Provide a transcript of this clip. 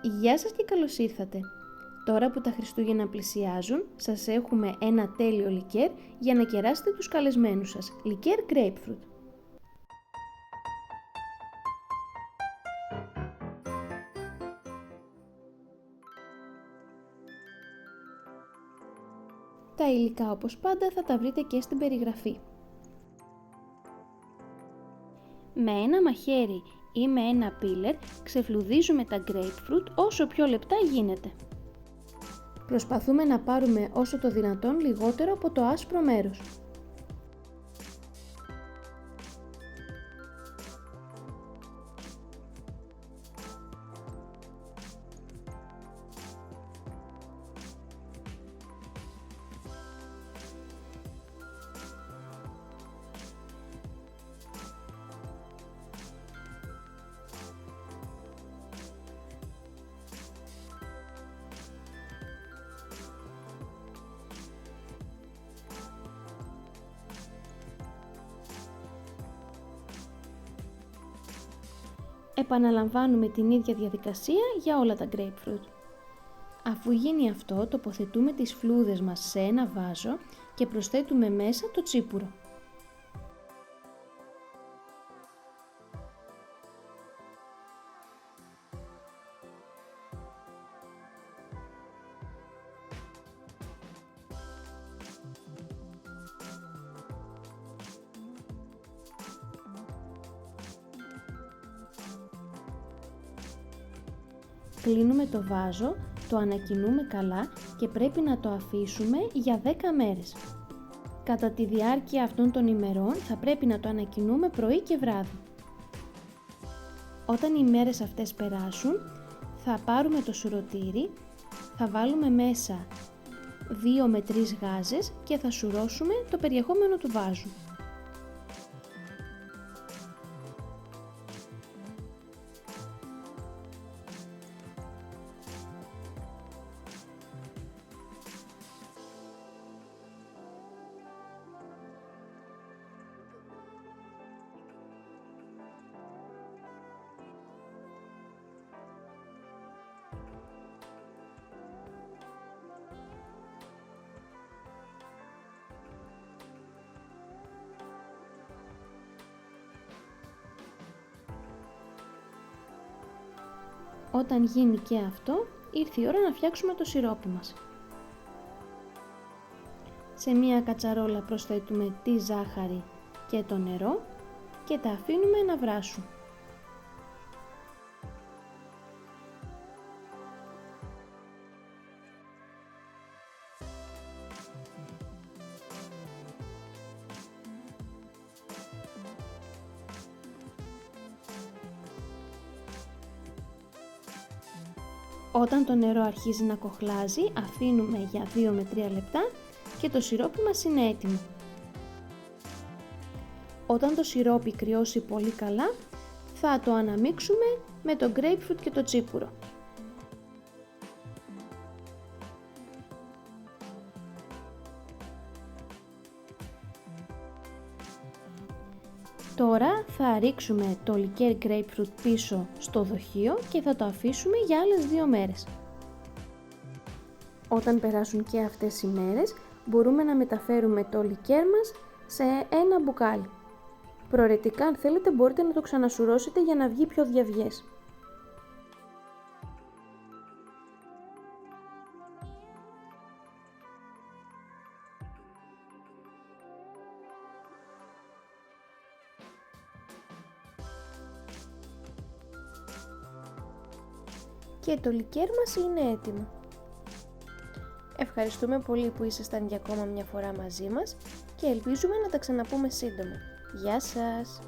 Γεια σας και καλώς ήρθατε! Τώρα που τα Χριστούγεννα πλησιάζουν, σας έχουμε ένα τέλειο λικέρ για να κεράσετε τους καλεσμένους σας. Λικέρ Grapefruit. Τα υλικά όπως πάντα θα τα βρείτε και στην περιγραφή. Με ένα μαχαίρι ή με ένα πίλερ ξεφλουδίζουμε τα grapefruit όσο πιο λεπτά γίνεται. Προσπαθούμε να πάρουμε όσο το δυνατόν λιγότερο από το άσπρο μέρος. Επαναλαμβάνουμε την ίδια διαδικασία για όλα τα grapefruit. Αφού γίνει αυτό, τοποθετούμε τις φλούδες μας σε ένα βάζο και προσθέτουμε μέσα το τσίπουρο. Κλείνουμε το βάζο, το ανακοινούμε καλά και πρέπει να το αφήσουμε για 10 μέρες. Κατά τη διάρκεια αυτών των ημερών θα πρέπει να το ανακοινούμε πρωί και βράδυ. Όταν οι ημέρες αυτές περάσουν, θα πάρουμε το σουρωτήρι, θα βάλουμε μέσα 2 με 3 γάζες και θα σουρώσουμε το περιεχόμενο του βάζου. Όταν γίνει και αυτό, ήρθε η ώρα να φτιάξουμε το σιρόπι μας. Σε μία κατσαρόλα προσθέτουμε τη ζάχαρη και το νερό και τα αφήνουμε να βράσουν. Όταν το νερό αρχίζει να κοχλάζει, αφήνουμε για 2 με 3 λεπτά και το σιρόπι μας είναι έτοιμο. Όταν το σιρόπι κρυώσει πολύ καλά, θα το αναμίξουμε με το grapefruit και το τσίπουρο. Τώρα θα ρίξουμε το λικέρ grapefruit πίσω στο δοχείο και θα το αφήσουμε για άλλες 2 μέρες. Όταν περάσουν και αυτές οι μέρες, μπορούμε να μεταφέρουμε το λικέρ μας σε ένα μπουκάλι. Προαιρετικά, αν θέλετε, μπορείτε να το ξανασουρώσετε για να βγει πιο διαυγές. Και το λικέρ μας είναι έτοιμο. Ευχαριστούμε πολύ που ήσασταν για ακόμα μια φορά μαζί μας και ελπίζουμε να τα ξαναπούμε σύντομα. Γεια σας!